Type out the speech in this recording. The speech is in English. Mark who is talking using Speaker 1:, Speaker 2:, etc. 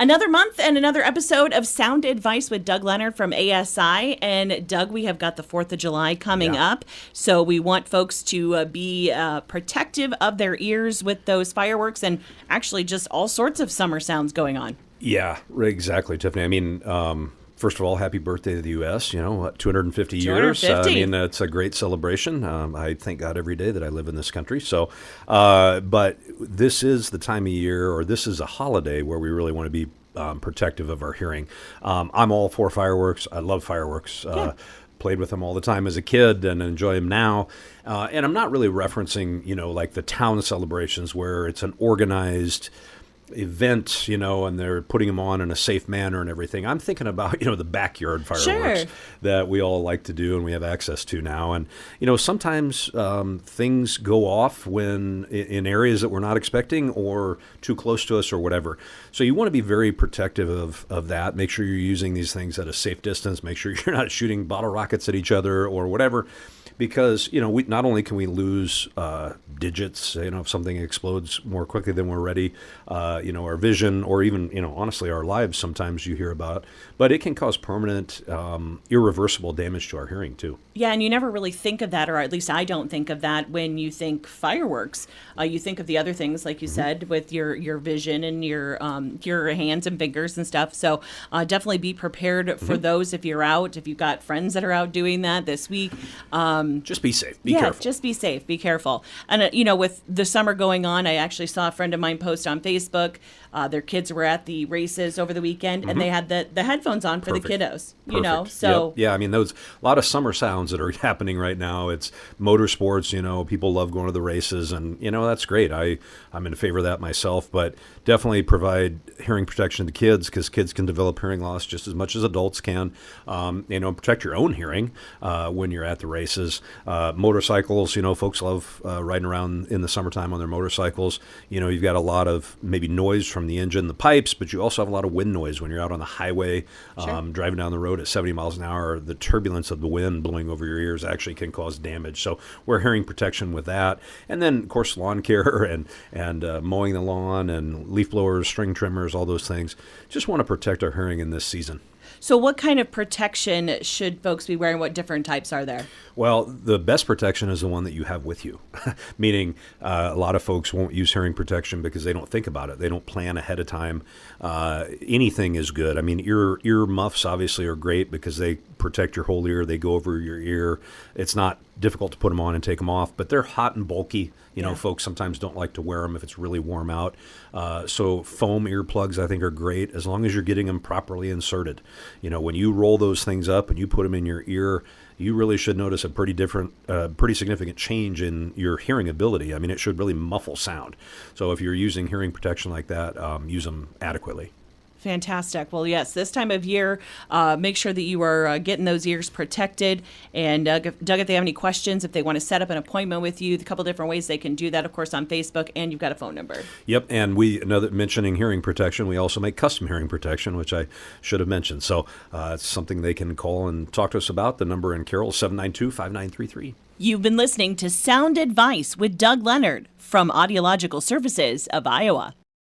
Speaker 1: Another month and another episode of Sound Advice with Doug Leonard from ASI. And Doug, we have got the 4th of July coming up. So we want folks to be protective of their ears with those fireworks and actually just all sorts of summer sounds going on.
Speaker 2: Yeah, exactly, Tiffany. I mean, first of all, happy birthday to the U.S., 250 years.
Speaker 1: 250.
Speaker 2: I mean, it's a great celebration. I thank God every day that I live in this country. So, but this is the time of year, or this is a holiday where we really want to be protective of our hearing. I'm all for fireworks. I love fireworks. Played with them all the time as a kid and enjoy them now. And I'm not really referencing, like the town celebrations where it's an organized event, and they're putting them on in a safe manner and everything. I'm thinking about, the backyard fireworks that we all like to do and we have access to now. And, sometimes things go off when in areas that we're not expecting or too close to us or whatever. So you want to be very protective of that. Make sure you're using these things at a safe distance. Make sure you're not shooting bottle rockets at each other or whatever. Because, we not only can we lose digits, if something explodes more quickly than we're ready, our vision or even, honestly, our lives sometimes you hear about, but it can cause permanent, irreversible damage to our hearing too.
Speaker 1: Yeah, and you never really think of that, or at least I don't think of that when you think fireworks. You think of the other things, like you said, with your vision and your hands and fingers and stuff. So definitely be prepared for those if you're out, if you've got friends that are out doing that this week.
Speaker 2: Just be safe. Be careful.
Speaker 1: Just be safe. Be careful. And, with the summer going on, I actually saw a friend of mine post on Facebook. Their kids were at the races over the weekend, and they had the headphones on for the kiddos, so.
Speaker 2: Yep. Yeah, I mean, those a lot of summer sounds that are happening right now. It's motorsports, people love going to the races, and, that's great. I'm in favor of that myself, but definitely provide hearing protection to kids because kids can develop hearing loss just as much as adults can. Protect your own hearing when you're at the races. Motorcycles, folks love riding around in the summertime on their motorcycles. You've got a lot of maybe noise from the engine, the pipes, but you also have a lot of wind noise when you're out on the highway, driving down the road at 70 miles an hour. The turbulence of the wind blowing over your ears actually can cause damage. So wear hearing protection with that. And then, of course, lawn care and mowing the lawn and leaf blowers, string trimmers, all those things. Just want to protect our hearing in this season.
Speaker 1: So what kind of protection should folks be wearing? What different types are there?
Speaker 2: Well, the best protection is the one that you have with you, meaning a lot of folks won't use hearing protection because they don't think about it. They don't plan ahead of time. Anything is good. I mean, ear muffs obviously are great because they protect your whole ear. They go over your ear. It's not difficult to put them on and take them off, but they're hot and bulky. Folks sometimes don't like to wear them if it's really warm out. So foam earplugs, I think, are great as long as you're getting them properly inserted. When you roll those things up and you put them in your ear, you really should notice a pretty significant change in your hearing ability. I mean, it should really muffle sound. So if you're using hearing protection like that, use them adequately.
Speaker 1: Fantastic. Well, yes, this time of year, make sure that you are getting those ears protected. And Doug, if they have any questions, if they want to set up an appointment with you, a couple different ways they can do that, of course, on Facebook, and you've got a phone number. Yep,
Speaker 2: and mentioning hearing protection, we also make custom hearing protection, which I should have mentioned. So it's something they can call and talk to us about. The number in Carroll is 792-5933.
Speaker 1: You've been listening to Sound Advice with Doug Leonard from Audiological Services of Iowa.